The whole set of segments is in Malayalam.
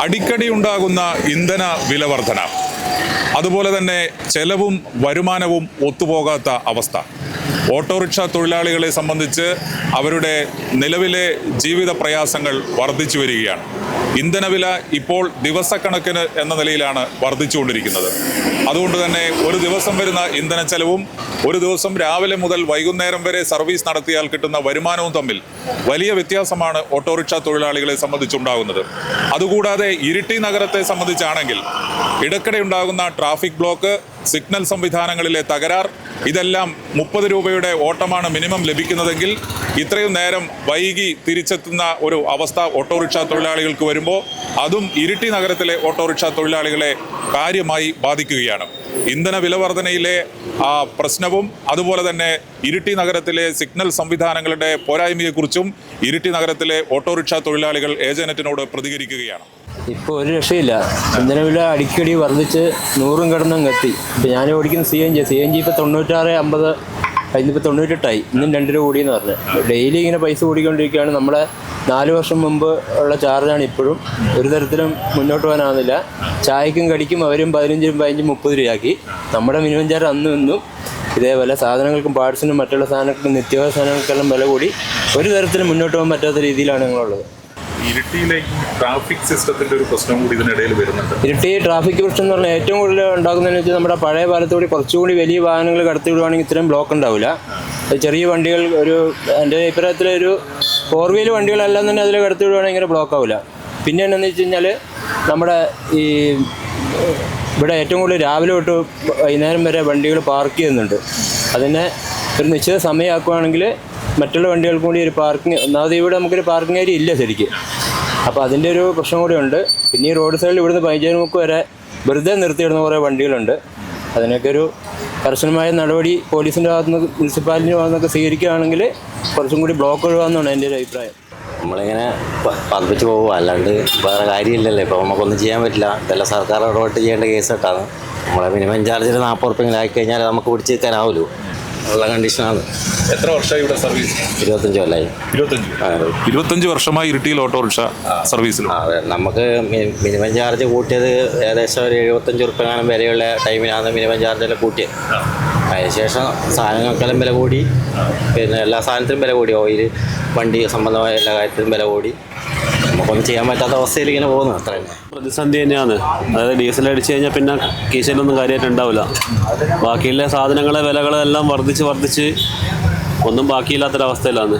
അടിക്കടി ഉണ്ടാകുന്ന ഇന്ധന വില വർധന, അതുപോലെ തന്നെ ചെലവും വരുമാനവും ഒത്തുപോകാത്ത അവസ്ഥ ഓട്ടോറിക്ഷ തൊഴിലാളികളെ സംബന്ധിച്ച് അവരുടെ നിലവിലെ ജീവിത പ്രയാസങ്ങൾ വർദ്ധിച്ചു വരികയാണ്. ഇന്ധനവില ഇപ്പോൾ ദിവസക്കണക്കിന് എന്ന നിലയിലാണ് വർദ്ധിച്ചുകൊണ്ടിരിക്കുന്നത്. അതുകൊണ്ട് തന്നെ ഒരു ദിവസം വരുന്ന ഇന്ധന ചെലവും ഒരു ദിവസം രാവിലെ മുതൽ വൈകുന്നേരം വരെ സർവീസ് നടത്തിയാൽ കിട്ടുന്ന വരുമാനവും തമ്മിൽ വലിയ വ്യത്യാസമാണ് ഓട്ടോറിക്ഷ തൊഴിലാളികളെ സംബന്ധിച്ചുണ്ടാകുന്നത്. അതുകൂടാതെ ഇരിട്ടി നഗരത്തെ സംബന്ധിച്ചാണെങ്കിൽ ഇടയ്ക്കിടെ ഉണ്ടാകുന്ന ട്രാഫിക് ബ്ലോക്ക്, സിഗ്നൽ സംവിധാനങ്ങളിലെ തകരാർ, ഇതെല്ലാം 30 രൂപയുടെ ഓട്ടമാണ് മിനിമം ലഭിക്കുന്നതെങ്കിൽ ഇത്രയും നേരം വൈകി തിരിച്ചെത്തുന്ന ഒരു അവസ്ഥ ഓട്ടോറിക്ഷ തൊഴിലാളികൾക്ക് വരുമ്പോൾ അതും ഇരിട്ടി നഗരത്തിലെ ഓട്ടോറിക്ഷ തൊഴിലാളികളെ കാര്യമായി ബാധിക്കുകയാണ്. ഇന്ധന വില വർധനയിലെ പ്രശ്നവും അതുപോലെ തന്നെ ഇരിട്ടി നഗരത്തിലെ സിഗ്നൽ സംവിധാനങ്ങളുടെ പോരായ്മയെക്കുറിച്ചും ഇരിട്ടി നഗരത്തിലെ ഓട്ടോറിക്ഷ തൊഴിലാളികൾ ഏജന്റിനോട് പ്രതികരിക്കുകയാണ്. ഇപ്പോൾ ഒരു രക്ഷയില്ല. ഇന്ധനവില അടിക്കടി വർദ്ധിച്ച് 100 കടന്നും എത്തി. ഇപ്പോൾ ഞാൻ ഓടിക്കുന്ന സി എൻ ജി ഇപ്പോൾ 96-50, അതിനിപ്പോൾ 98ആയി. ഇന്നും 2 രൂപ കൂടിയെന്ന് പറഞ്ഞു. ഡെയിലി ഇങ്ങനെ പൈസ കൂടിക്കൊണ്ടിരിക്കുകയാണ്. നമ്മളെ 4 വർഷം മുമ്പ് ഉള്ള ചാർജാണ് ഇപ്പോഴും. ഒരു തരത്തിലും മുന്നോട്ട് പോകാനാവുന്നില്ല. ചായക്കും കടിക്കും അവരും 15, 30 രൂപയാക്കി. നമ്മുടെ മിനിമം ചാർജ് അന്നും ഇന്നും ഇതേപോലെ സാധനങ്ങൾക്കും പാർട്സിനും മറ്റുള്ള സാധനങ്ങൾക്കും നിത്യോപയോഗ സാധനങ്ങൾക്കെല്ലാം വില കൂടി ഒരു തരത്തിലും മുന്നോട്ട് പോകാൻ പറ്റാത്ത രീതിയിലാണ് ഞങ്ങളുള്ളത്. ഇരിട്ടിയിലെ ട്രാഫിക് സിസ്റ്റത്തിന്റെ ഒരു പ്രശ്നം കൂടി ഇതിനിടയിൽ വരുന്നുണ്ട്. ഇരിട്ടി ട്രാഫിക് പ്രശ്നം എന്ന് പറഞ്ഞാൽ ഏറ്റവും കൂടുതൽ ഉണ്ടാകുന്നതെന്ന് വെച്ചാൽ നമ്മുടെ പഴയ പാലത്തുകൂടി കുറച്ചുകൂടി വലിയ വാഹനങ്ങൾ കടത്തി വിടുവാണെങ്കിൽ ഇത്രയും ബ്ലോക്ക് ഉണ്ടാവില്ല. ചെറിയ വണ്ടികൾ എൻ്റെ അഭിപ്രായത്തിൽ ഒരു 4 വീൽ വണ്ടികളെല്ലാം തന്നെ അതിൽ കടത്തി വിടുവാണെങ്കിൽ ഇങ്ങനെ ബ്ലോക്ക് ആവില്ല. പിന്നെ എന്താണെന്ന് വെച്ച് കഴിഞ്ഞാൽ നമ്മുടെ ഈ ഇവിടെ ഏറ്റവും കൂടുതൽ രാവിലെ തൊട്ട് വൈകുന്നേരം വരെ വണ്ടികൾ പാർക്ക് ചെയ്യുന്നുണ്ട്. അതിനെ ഒരു നിശ്ചിത സമയമാക്കുകയാണെങ്കിൽ മറ്റുള്ള വണ്ടികൾക്കും കൂടി ഒരു പാർക്കിംഗ്, ഒന്നാമത് ഇവിടെ നമുക്കൊരു പാർക്കിംഗ് ഏരിയ ഇല്ല ശരിക്കും. അപ്പോൾ അതിൻ്റെ ഒരു പ്രശ്നം കൂടി ഉണ്ട്. പിന്നെ ഈ റോഡ് സൈഡിൽ ഇവിടുന്ന് പൈജാനുമുക്ക് വരെ വെറുതെ നിർത്തിയിടുന്ന കുറേ വണ്ടികളുണ്ട്. അതിനൊക്കെ ഒരു കർശനമായ നടപടി പോലീസിൻ്റെ ഭാഗത്തുനിന്ന് മുനിസിപ്പാലിറ്റിൻ്റെ ഭാഗത്തുനിന്നൊക്കെ സ്വീകരിക്കുകയാണെങ്കിൽ കുറച്ചും കൂടി ബ്ലോക്ക് ഒഴിവാണെന്നാണ് എൻ്റെ ഒരു അഭിപ്രായം. നമ്മളിങ്ങനെ പതിപ്പിച്ച് പോകുക, അല്ലാണ്ട് വേറെ കാര്യമില്ലല്ലോ. ഇപ്പോൾ നമുക്കൊന്നും ചെയ്യാൻ പറ്റില്ല. ഇതെല്ലാം സർക്കാർ ഇടപെട്ട് ചെയ്യേണ്ട കേസ് കേട്ടാണ്. നമ്മളെ മിനിമം ചാർജിൽ 40 ഉറുപ്പിക ആക്കി കഴിഞ്ഞാൽ നമുക്ക് പിടിച്ച് നിൽക്കാനാവുമല്ലോ. ഉള്ള കണ്ടീഷനാണ്. എത്ര വർഷമായി ഇവിടെ സർവീസ്? 25 കൊല്ലമായി. 25 വർഷമായി ഇരിട്ടിയിൽ ഓട്ടോറിക്ഷ സർവീസിൽ. അതെ, നമുക്ക് മിനിമം ചാർജ് കൂട്ടിയത് ഏകദേശം ഒരു 75 ഉറുപ്പിക വരെയുള്ള ടൈമിനാണ് മിനിമം ചാർജെല്ലാം കൂട്ടിയത്. അതിനുശേഷം സാധനങ്ങൾക്കെല്ലാം വില കൂടി, പിന്നെ എല്ലാ സാധനത്തിനും വില കൂടി, ഓയിൽ, വണ്ടി സംബന്ധമായ എല്ലാ കാര്യത്തിലും വില കൂടി. നമുക്കൊന്നും ചെയ്യാൻ പറ്റാത്ത അവസ്ഥയിൽ ഇങ്ങനെ പോകുന്നു. അത്ര തന്നെ പ്രതിസന്ധി തന്നെയാണ്. അതായത് ഡീസൽ അടിച്ചു കഴിഞ്ഞാൽ പിന്നെ കീശയിലൊന്നും കാര്യമായിട്ട് ഉണ്ടാവില്ല. ബാക്കിയുള്ള സാധനങ്ങളെ വിലകളെല്ലാം വർദ്ധിച്ച് ഒന്നും ബാക്കിയില്ലാത്തൊരവസ്ഥയിലാണ്.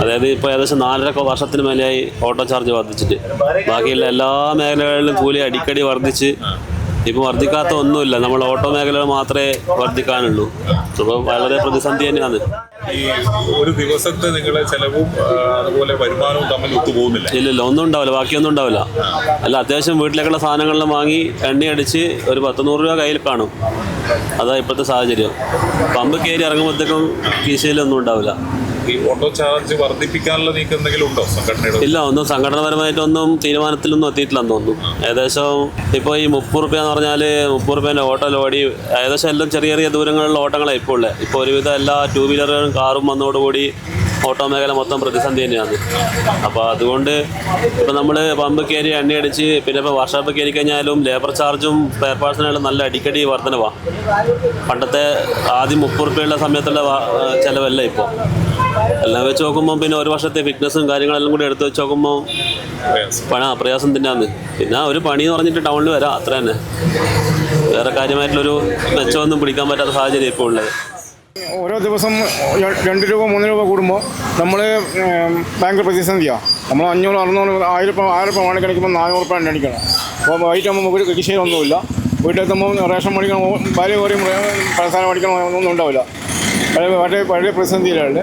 അതായത് ഇപ്പോൾ ഏകദേശം 4.5 വർഷത്തിന് മേലെയായി ഓട്ടോ ചാർജ് വർദ്ധിച്ചിട്ട്. ബാക്കിയുള്ള എല്ലാ മേഖലകളിലും കൂലി അടിക്കടി വർദ്ധിച്ച് ഇപ്പോൾ വർദ്ധിക്കാത്ത ഒന്നുമില്ല. നമ്മൾ ഓട്ടോ മേഖല മാത്രമേ വർദ്ധിക്കാനുള്ളൂ. അപ്പോൾ വളരെ പ്രതിസന്ധി തന്നെയാണ്. ഈ ഒരു ദിവസത്തെ നിങ്ങളുടെ ചെലവും അതുപോലെ വരുമാനവും തമ്മിൽ ഒത്തുപോകുന്നില്ല? ഇല്ല, ഒന്നും ഉണ്ടാവില്ല, ബാക്കിയൊന്നും ഉണ്ടാവില്ല. അല്ല, അത്യാവശ്യം വീട്ടിലേക്കുള്ള സാധനങ്ങളെല്ലാം വാങ്ങി എണ്ണയടിച്ച് ഒരു 10-100 രൂപ കയ്യിൽ കാണും. അതാ ഇപ്പോഴത്തെ സാഹചര്യം. പമ്പ് കയറി ഇറങ്ങുമ്പോഴത്തേക്കും കീശയിലൊന്നും ഉണ്ടാവില്ല. ഈ ഓട്ടോ ചാർജ് വർദ്ധിപ്പിക്കാനുള്ള നീക്കം എന്തെങ്കിലും ഉണ്ടോ സംഘടനയുടെ? ഇല്ല, ഒന്നും സംഘടനാപരമായിട്ടൊന്നും തീരുമാനത്തിലൊന്നും എത്തിയിട്ടില്ലെന്ന് തോന്നുന്നു. ഏകദേശം ഇപ്പോൾ ഈ 30 രൂപ എന്ന് പറഞ്ഞാൽ 30 രൂപേൻ്റെ ഓട്ടോ ലോടി ഏകദേശം എല്ലാം ചെറിയ ദൂരങ്ങളിലുള്ള ഓട്ടങ്ങളാണ് ഇപ്പോൾ ഉള്ളത്. ഇപ്പോൾ ഒരുവിധം എല്ലാ 2 വീലറുകളും കാറും വന്നതോടുകൂടി ഓട്ടോ മേഖല മൊത്തം പ്രതിസന്ധി തന്നെയാണ്. അപ്പോൾ അതുകൊണ്ട് ഇപ്പോൾ നമ്മൾ പമ്പ് കയറി എണ്ണയടിച്ച് പിന്നെ ഇപ്പോൾ വർക്ക്ഷോപ്പ് കയറി കഴിഞ്ഞാലും ലേബർ ചാർജും സ്പെയർ പാർട്സിനെല്ലാം നല്ല അടിക്കടി വർധനവാണ്. പണ്ടത്തെ ആദ്യം 30 രൂപയുള്ള സമയത്തുള്ള ചിലവല്ല ഇപ്പോൾ. എല്ലാം വെച്ച് നോക്കുമ്പോൾ പിന്നെ ഒരു വർഷത്തെ ഫിറ്റ്നസും കാര്യങ്ങളെല്ലാം കൂടി എടുത്ത് വെച്ച് നോക്കുമ്പോൾ പ്രയാസം തന്നെയാണ്. പിന്നെ ഒരു പണി എന്ന് പറഞ്ഞിട്ട് ടൗണിൽ വരാം, അത്ര തന്നെ. വേറെ കാര്യമായിട്ടുള്ളൊരു മെച്ചമൊന്നും പിടിക്കാൻ പറ്റാത്ത സാഹചര്യം ഇപ്പോൾ ഉള്ളത്. ഓരോ ദിവസം 2 രൂപ 3 രൂപ കൂടുമ്പോൾ നമ്മൾ ഭയങ്കര പ്രതിസന്ധിയാണ്. നമ്മൾ 500, 600, 1000 മണിക്കണിക്കുമ്പോൾ 400 രൂപ എണ്ണിക്കണം. അപ്പോൾ വൈകിട്ടാകുമ്പോൾ നമുക്ക് കൃഷിയൊന്നുമില്ല. വീട്ടിലെത്തുമ്പോൾ റേഷൻ മേടിക്കണം, ഭാര്യ കയറിയും പലസാരം മേടിക്കണം, ഒന്നും ഉണ്ടാവില്ല. വളരെ പ്രതിസന്ധിയിലാണ്.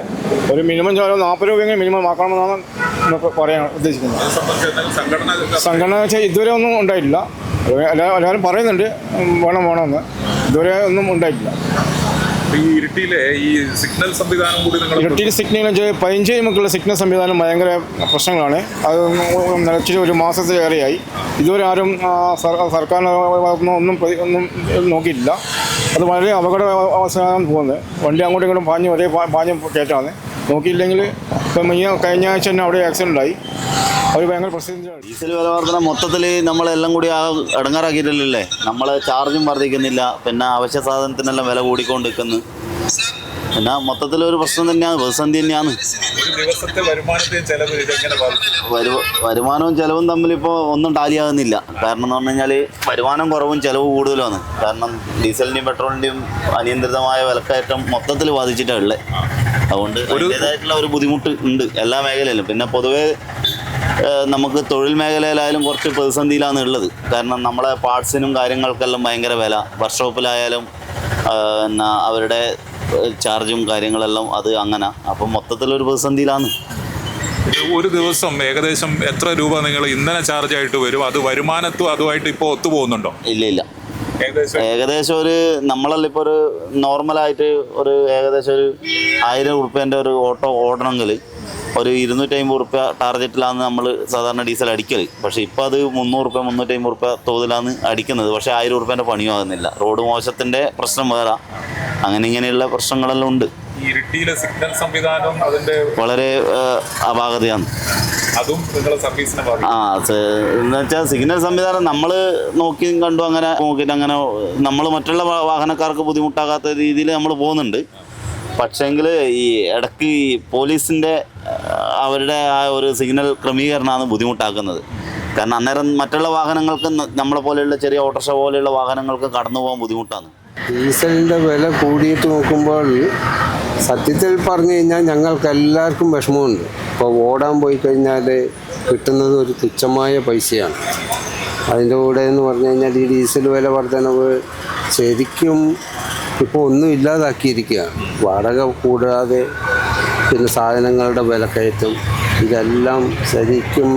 ഒരു മിനിമം ചാർജ് 40 രൂപയെങ്കിലും മിനിമം ആക്കണമെന്നാണ് നമുക്ക് പറയാൻ ഉദ്ദേശിക്കുന്നത്. സംഘടന വെച്ചാൽ ഇതുവരെ ഒന്നും ഉണ്ടായിട്ടില്ല. എല്ലാവരും പറയുന്നുണ്ട് വേണമെന്ന്. ഇതുവരെ ഒന്നും ഉണ്ടായിട്ടില്ല. ഈ ഇരിട്ടിയിലെ ഈ സിഗ്നൽ സംവിധാനം കൂടി ഇരിട്ടിയിൽ സിഗ്നൽ 15 നമുക്കുള്ള സിഗ്നൽ സംവിധാനം ഭയങ്കര പ്രശ്നങ്ങളാണ്. അത് നിലച്ചിട്ട് ഒരു മാസത്തിലേറെയായി. ഇതുവരെ ആരും സർക്കാരിൻ്റെ ഒന്നും നോക്കിയിട്ടില്ല. അത് വളരെ അപകട അവസ്ഥയാണ് പോകുന്നത്. വണ്ടി അങ്ങോട്ടും ഇങ്ങോട്ടും പാഞ്ഞ് കയറ്റാണ്. നോക്കിയില്ലെങ്കിൽ ഇപ്പം കഴിഞ്ഞ ആഴ്ച തന്നെ അവിടെ ആക്സിഡൻ്റ് ആയി. അവർ ഭയങ്കര പ്രതിസന്ധിയാണ്. ഡീസൽ വില വർധന മൊത്തത്തിൽ നമ്മളെല്ലാം കൂടി ഇടങ്ങാറാക്കിയിട്ടില്ലല്ലേ. നമ്മളെ ചാർജും വർദ്ധിക്കുന്നില്ല, പിന്നെ അവശ്യ സാധനത്തിനെല്ലാം വില കൂടിക്കൊണ്ടിരിക്കുന്നു. പിന്നെ മൊത്തത്തിലൊരു പ്രശ്നം തന്നെയാണ്, പ്രതിസന്ധി തന്നെയാണ്. ഒരു ദിവസത്തെ വരുമാനത്തെയും ചെലവ് ഇതെങ്ങനെ ബാധിക്കും? വരുമാനവും ചെലവും തമ്മിൽ ഇപ്പോൾ ഒന്നും ടാലിയാകുന്നില്ല. കാരണം എന്ന് പറഞ്ഞു കഴിഞ്ഞാൽ വരുമാനം കുറവും ചെലവ് കൂടുതലുമാണ്. കാരണം ഡീസലിൻ്റെയും പെട്രോളിൻ്റെയും അനിയന്ത്രിതമായ വിലക്കയറ്റം മൊത്തത്തിൽ ബാധിച്ചിട്ടാണ് ഉള്ളത്. അതുകൊണ്ട് അതിൻ്റേതായിട്ടുള്ള ഒരു ബുദ്ധിമുട്ട് ഉണ്ട് എല്ലാ മേഖലയിലും. പിന്നെ പൊതുവേ നമുക്ക് തൊഴിൽ മേഖലയിലായാലും കുറച്ച് പ്രതിസന്ധിയിലാണ് ഉള്ളത്. കാരണം നമ്മളെ പാർട്സിനും കാര്യങ്ങൾക്കെല്ലാം ഭയങ്കര വില, വർക്ക്ഷോപ്പിലായാലും പിന്നെ അവരുടെ ചാർജും കാര്യങ്ങളെല്ലാം അത് അങ്ങനെ. അപ്പം മൊത്തത്തിലൊരു പ്രതിസന്ധിയിലാണ്. ഒരു ദിവസം ഏകദേശം എത്ര രൂപ നിങ്ങൾ ഇന്ധന ചാർജ് ആയിട്ട് വരും? അത് വരുമാനത്തും അതുമായിട്ട് ഇപ്പോൾ ഒത്തുപോകുന്നുണ്ടോ? ഇല്ല. ഏകദേശം ഒരു നമ്മളെല്ലാം ഇപ്പോൾ ഒരു നോർമലായിട്ട് ഒരു ഏകദേശം ഒരു 1000 ഉറുപ്പ്യൻ്റെ ഒരു ഓട്ടോ ഓടണമെങ്കിൽ ഒരു 250 ഉറുപ്പ്യ ടാർഗറ്റിലാണ് നമ്മൾ സാധാരണ ഡീസൽ അടിക്കൽ. പക്ഷേ ഇപ്പോൾ അത് 300 ഉറുപ്പ്യ 350 ഉറുപ്പ്യ തോതിലാണ് അടിക്കുന്നത്. പക്ഷേ 1000 ഉറുപ്പ്യൻ്റെ പണിയും ആകുന്നില്ല. റോഡ് മോശത്തിൻ്റെ പ്രശ്നം വേറെ, അങ്ങനെ ഇങ്ങനെയുള്ള പ്രശ്നങ്ങളെല്ലാം ഉണ്ട്. ഇരിട്ടിയിലെ സിഗ്നൽ സംവിധാനം അതിൻ്റെ വളരെ അപാകതയാണ്. അതും നിങ്ങളെ സർവീസിനെ ബാധിക്കും. എന്ന് വെച്ചാൽ സിഗ്നൽ സംവിധാനം നമ്മൾ നോക്കി കണ്ടു അങ്ങനെ നോക്കിയിട്ട് അങ്ങനെ നമ്മൾ മറ്റുള്ള വാഹനക്കാർക്ക് ബുദ്ധിമുട്ടാകാത്ത രീതിയിൽ നമ്മൾ പോകുന്നുണ്ട്. പക്ഷേങ്കിൽ ഈ ഇടയ്ക്ക് ഈ പോലീസിൻ്റെ അവരുടെ ആ ഒരു സിഗ്നൽ ക്രമീകരണമാണ് ബുദ്ധിമുട്ടാക്കുന്നത്. കാരണം അന്നേരം മറ്റുള്ള വാഹനങ്ങൾക്ക് നമ്മളെ പോലെയുള്ള ചെറിയ ഓട്ടോറിക്ഷ പോലെയുള്ള വാഹനങ്ങൾക്ക് കടന്നു പോകാൻ ബുദ്ധിമുട്ടാണ്. ഡീസലിൻ്റെ വില കൂടിയിട്ട് നോക്കുമ്പോൾ സത്യത്തിൽ പറഞ്ഞു കഴിഞ്ഞാൽ ഞങ്ങൾക്ക് എല്ലാവർക്കും വിഷമമുണ്ട്. ഇപ്പോൾ ഓടാൻ പോയി കഴിഞ്ഞാൽ കിട്ടുന്നത് ഒരു തുച്ഛമായ പൈസയാണ്. അതിൻ്റെ കൂടെ എന്ന് പറഞ്ഞു കഴിഞ്ഞാൽ ഈ ഡീസൽ വില വർധനവ് ശരിക്കും ഇപ്പോൾ ഒന്നും ഇല്ലാതാക്കിയിരിക്കുകയാണ്. വാടക കൂടാതെ പിന്നെ സാധനങ്ങളുടെ വിലക്കയറ്റം, ഇതെല്ലാം ശരിക്കും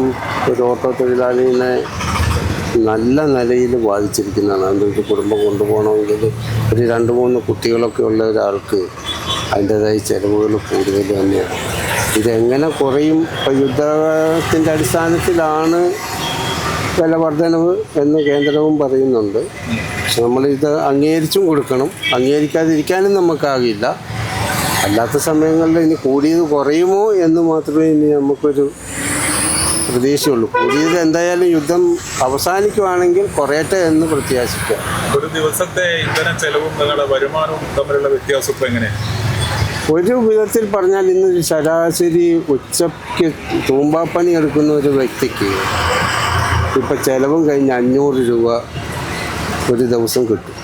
ഒരു ഓട്ടോ തൊഴിലാളിനെ നല്ല നിലയിൽ ബാധിച്ചിരിക്കുന്നതാണ്. അതിൻ്റെ ഒരു കുടുംബം കൊണ്ടുപോകണമെങ്കിൽ ഒരു 2-3 കുട്ടികളൊക്കെ ഉള്ള ഒരാൾക്ക് അതിൻ്റേതായ ചിലവുകൾ കൂടുതൽ തന്നെയാണ്. ഇതെങ്ങനെ കുറയും? ഇപ്പോൾ യുദ്ധത്തിൻ്റെ അടിസ്ഥാനത്തിലാണ് വില വർധനവ് എന്ന് കേന്ദ്രവും പറയുന്നുണ്ട്. പക്ഷെ നമ്മളിത് അംഗീകരിച്ചും കൊടുക്കണം, അംഗീകരിക്കാതിരിക്കാനും നമുക്കാകില്ല. അല്ലാത്ത സമയങ്ങളിൽ ഇനി കൂടിയത് കുറയുമോ എന്ന് മാത്രമേ ഇനി നമുക്കൊരു പ്രതീക്ഷയുള്ളൂ. കൂടിയത് എന്തായാലും യുദ്ധം അവസാനിക്കുവാണെങ്കിൽ കുറയട്ടെ എന്ന് പ്രത്യാശിക്കാം. ഒരു ദിവസത്തെ ഇന്ധന ചെലവും നിങ്ങളുടെ വരുമാനവും തമ്മിലുള്ള വ്യത്യാസം ഇപ്പം എങ്ങനെയാണ്? ഒരു വിധത്തിൽ പറഞ്ഞാൽ ഇന്നൊരു ശരാശരി ഉച്ചയ്ക്ക് തൂമ്പാപ്പണി എടുക്കുന്ന ഒരു വ്യക്തിക്ക് ഇപ്പം ചിലവും കഴിഞ്ഞ് 500 രൂപ ഒരു ദിവസം കിട്ടും,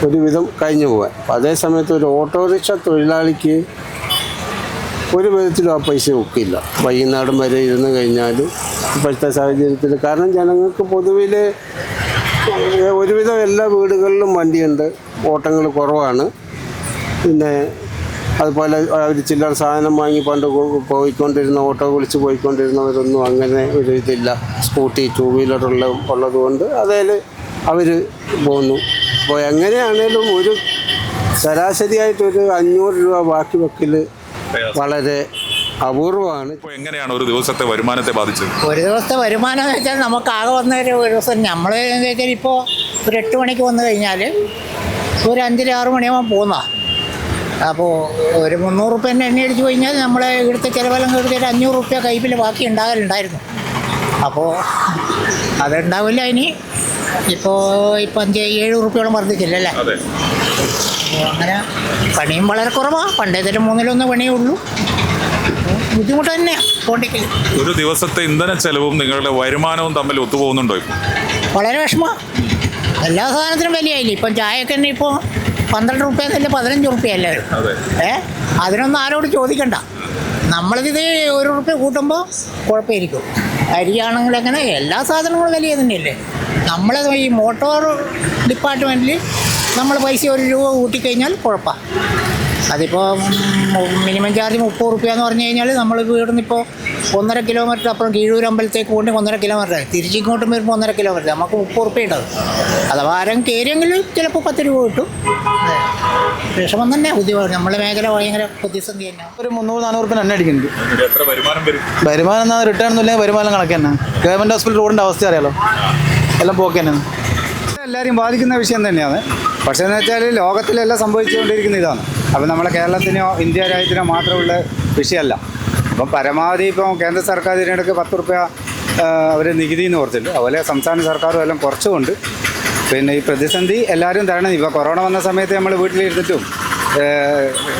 ഒരുവിധം കഴിഞ്ഞു പോകാൻ. അതേ സമയത്ത് ഒരു ഓട്ടോറിക്ഷ തൊഴിലാളിക്ക് ഒരു വിധത്തിലും ആ പൈസ ഒക്കില്ല. വൈകുന്നേരം വരെ ഇരുന്ന് കഴിഞ്ഞാൽ ഇപ്പോഴത്തെ സാഹചര്യത്തിൽ, കാരണം ജനങ്ങൾക്ക് പൊതുവിൽ ഒരുവിധം എല്ലാ വീടുകളിലും വണ്ടിയുണ്ട്, ഓട്ടങ്ങൾ കുറവാണ്. പിന്നെ അതുപോലെ അവർ ചില്ലറ സാധനം വാങ്ങി പണ്ട് പോയിക്കൊണ്ടിരുന്ന ഓട്ടോ വിളിച്ച് പോയിക്കൊണ്ടിരുന്നവരൊന്നും അങ്ങനെ ഒരു ഇതില്ല. സ്കൂട്ടി 2 വീലർ ഉള്ളതുകൊണ്ട് അതിൽ അവർ പോകുന്നു. അപ്പോൾ എങ്ങനെയാണേലും ഒരു ശരാശരിയായിട്ടൊരു 500 രൂപ ബാക്കി വെക്കൽ വളരെ അപൂർവമാണ്. ഇപ്പോൾ എങ്ങനെയാണ് ഒരു ദിവസത്തെ വരുമാനത്തെ ബാധിച്ചത്? ഒരു ദിവസത്തെ വരുമാനം എന്ന് വെച്ചാൽ നമുക്കാകെ വന്ന ഒരു ദിവസം നമ്മൾ എന്ന് വെച്ചാൽ ഇപ്പോൾ ഒരു 8 മണിക്ക് വന്നു കഴിഞ്ഞാൽ ഒരു 5-6 മണിയാകുമ്പോൾ പോകുന്നതാണ്. അപ്പോൾ ഒരു 300 റുപ്യേൻ്റെ എണ്ണ അടിച്ച് കഴിഞ്ഞാൽ നമ്മളെ ഇവിടുത്തെ ചിലവെല്ലാം കരുതിയിട്ട് 500 റുപ്യ കയ്യിൽ ബാക്കി ഉണ്ടാകലുണ്ടായിരുന്നു. അപ്പോൾ അതുണ്ടാവില്ല ഇനി. ഇപ്പോൾ 5-7 റുപ്യോളം വർദ്ധിച്ചില്ലല്ലേ. അപ്പോൾ അങ്ങനെ പണിയും വളരെ കുറവാണ്. പണ്ടേതിലും 1/3 പണിയേ ഉള്ളൂ. ബുദ്ധിമുട്ട് തന്നെയാണ് പോണ്ടിക്കൽ. ഒരു ദിവസത്തെ ഇന്ധന ചെലവും നിങ്ങളുടെ വരുമാനവും തമ്മിൽ ഒത്തുപോകുന്നുണ്ടോ? ഇപ്പോൾ വളരെ വിഷമമാണ്. എല്ലാ സാധനത്തിനും വിലയായില്ലേ. ഇപ്പം ചായക്ക് തന്നെ ഇപ്പോൾ 12 റുപ്യ എന്നല്ല 15 റുപ്യ എല്ലാവരും. അതിനൊന്നും ആരോട് ചോദിക്കണ്ട. നമ്മളിത് 1 റുപ്യ കൂട്ടുമ്പോൾ കുഴപ്പമായിരിക്കും. അരിയാണെങ്കിൽ അങ്ങനെ എല്ലാ സാധനങ്ങളും വലിയ തന്നെയല്ലേ. നമ്മൾ ഈ മോട്ടോർ ഡിപ്പാർട്ട്മെൻറ്റിൽ നമ്മൾ പൈസ 1 രൂപ കൂട്ടിക്കഴിഞ്ഞാൽ കുഴപ്പമാണ്. അതിപ്പോൾ മിനിമം ചാർജ് 30 റുപ്യ എന്ന് പറഞ്ഞു കഴിഞ്ഞാൽ നമ്മൾ വീടിന്ന് ഇപ്പോൾ 1.5 കിലോമീറ്റർ അപ്പുറം കീഴൂർ അമ്പലത്തേക്ക് കൊണ്ട് 1.5 കിലോമീറ്റർ, തിരിച്ചിങ്ങോട്ടും വരുമ്പോൾ 1.5 കിലോമീറ്റർ, നമുക്ക് 30 റുപ്യ ഉണ്ടാവും. അഥവാ ആരും കയറിയെങ്കിൽ ചിലപ്പോൾ 10 രൂപ കിട്ടും. വിഷമം തന്നെ. നമ്മളെ മേഖല ഭയങ്കര പ്രതിസന്ധി തന്നെ. ഒരു 300-400 റുപ്യ എണ്ണ അടിക്കുന്നുണ്ട്. എത്ര വരുമാനം വരും? വരുമാനം എന്നാൽ റിട്ടേൺ ഒന്നുമില്ലെങ്കിൽ വരുമാനം കണക്ക് തന്നെ. ഗവൺമെൻറ് ഹോസ്പിറ്റൽ റോഡിൻ്റെ അവസ്ഥ അറിയാലോ, എല്ലാം പോക്ക് തന്നെയാണ്. എല്ലാവരെയും ബാധിക്കുന്ന വിഷയം തന്നെയാണ്. പക്ഷേ എന്ന് വെച്ചാൽ ലോകത്തിലെല്ലാം സംഭവിച്ചുകൊണ്ടിരിക്കുന്ന ഇതാണ്. അപ്പോൾ നമ്മളെ കേരളത്തിനോ ഇന്ത്യ രാജ്യത്തിനോ മാത്രമുള്ള വിഷയമല്ല. അപ്പം പരമാവധി ഇപ്പോൾ കേന്ദ്ര സർക്കാർ ഇതിനിടയ്ക്ക് 10 രൂപ അവർ നികുതി എന്ന് ഓർത്തിട്ടുണ്ട്. അതുപോലെ സംസ്ഥാന സർക്കാരും എല്ലാം കുറച്ചുകൊണ്ട് പിന്നെ ഈ പ്രതിസന്ധി എല്ലാവരും തരണം. ഇപ്പോൾ കൊറോണ വന്ന സമയത്ത് നമ്മൾ വീട്ടിലിരുന്നിട്ടും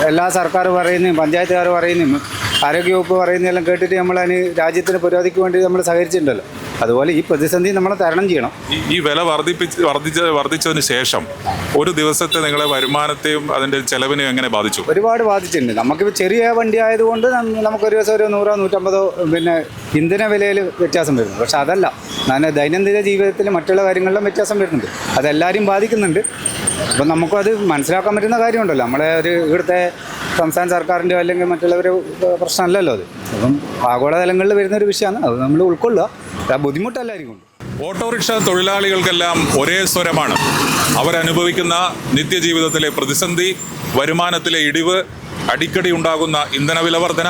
എല്ലാ സർക്കാർ പറയുന്നതും പഞ്ചായത്തുകാർ പറയുന്നതും ആരോഗ്യവകുപ്പ് പറയുന്നതെല്ലാം കേട്ടിട്ട് നമ്മൾ അതിന് രാജ്യത്തിൻ്റെ പുരോഗതിക്ക് വേണ്ടി നമ്മൾ സഹകരിച്ചിട്ടുണ്ടല്ലോ. അതുപോലെ ഈ പ്രതിസന്ധി നമ്മൾ തരണം ചെയ്യണം. ഈ വില വർദ്ധിച്ചതിന് ശേഷം ഒരു ദിവസത്തെ നിങ്ങളെ വരുമാനത്തെയും അതിൻ്റെ ചെലവിനെയും എങ്ങനെ ബാധിച്ചു? ഒരുപാട് ബാധിച്ചിട്ടുണ്ട്. നമുക്കിപ്പോൾ ചെറിയ വണ്ടി ആയതുകൊണ്ട് നമുക്കൊരു ദിവസം ഒരു 100-150 പിന്നെ ഇന്ധന വിലയിൽ വ്യത്യാസം വരുന്നു. പക്ഷെ അതല്ല, ദൈനംദിന ജീവിതത്തിൽ മറ്റുള്ള കാര്യങ്ങളിലും വ്യത്യാസം വരുന്നുണ്ട്. അതെല്ലാവരും ബാധിക്കുന്നുണ്ട്. അപ്പം നമുക്കത് മനസ്സിലാക്കാൻ പറ്റുന്ന കാര്യമുണ്ടല്ലോ. നമ്മളെ ഒരു ഇവിടുത്തെ സംസ്ഥാന സർക്കാരിൻ്റെ അല്ലെങ്കിൽ മറ്റുള്ളവരെ പ്രശ്നമല്ലല്ലോ അത്. അപ്പം ആഗോളതലങ്ങളിൽ വരുന്നൊരു വിഷയമാണ്. അത് നമ്മൾ ഉൾക്കൊള്ളുക. ബുദ്ധിമുട്ടല്ലായിരിക്കും. ഓട്ടോറിക്ഷ തൊഴിലാളികൾക്കെല്ലാം ഒരേ സ്വരമാണ്. അവരനുഭവിക്കുന്ന നിത്യജീവിതത്തിലെ പ്രതിസന്ധി, വരുമാനത്തിലെ ഇടിവ്, അടിക്കടി ഉണ്ടാകുന്ന ഇന്ധനവില വർധന,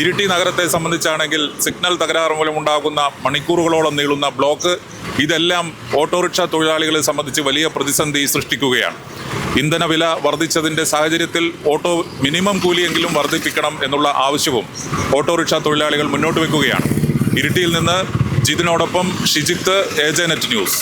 ഇരിട്ടി നഗരത്തെ സംബന്ധിച്ചാണെങ്കിൽ സിഗ്നൽ തകരാറ് മൂലം ഉണ്ടാകുന്ന മണിക്കൂറുകളോളം നീളുന്ന ബ്ലോക്ക്, ഇതെല്ലാം ഓട്ടോറിക്ഷ തൊഴിലാളികളെ സംബന്ധിച്ച് വലിയ പ്രതിസന്ധി സൃഷ്ടിക്കുകയാണ്. ഇന്ധനവില വർദ്ധിച്ചതിൻ്റെ സാഹചര്യത്തിൽ മിനിമം കൂലിയെങ്കിലും വർദ്ധിപ്പിക്കണം എന്നുള്ള ആവശ്യവും ഓട്ടോറിക്ഷ തൊഴിലാളികൾ മുന്നോട്ട് വെക്കുകയാണ്. ഇരിട്ടിയിൽ നിന്ന് ജിതിനോടൊപ്പം ഷിജിത്ത്, ഏജനെറ്റ് ന്യൂസ്.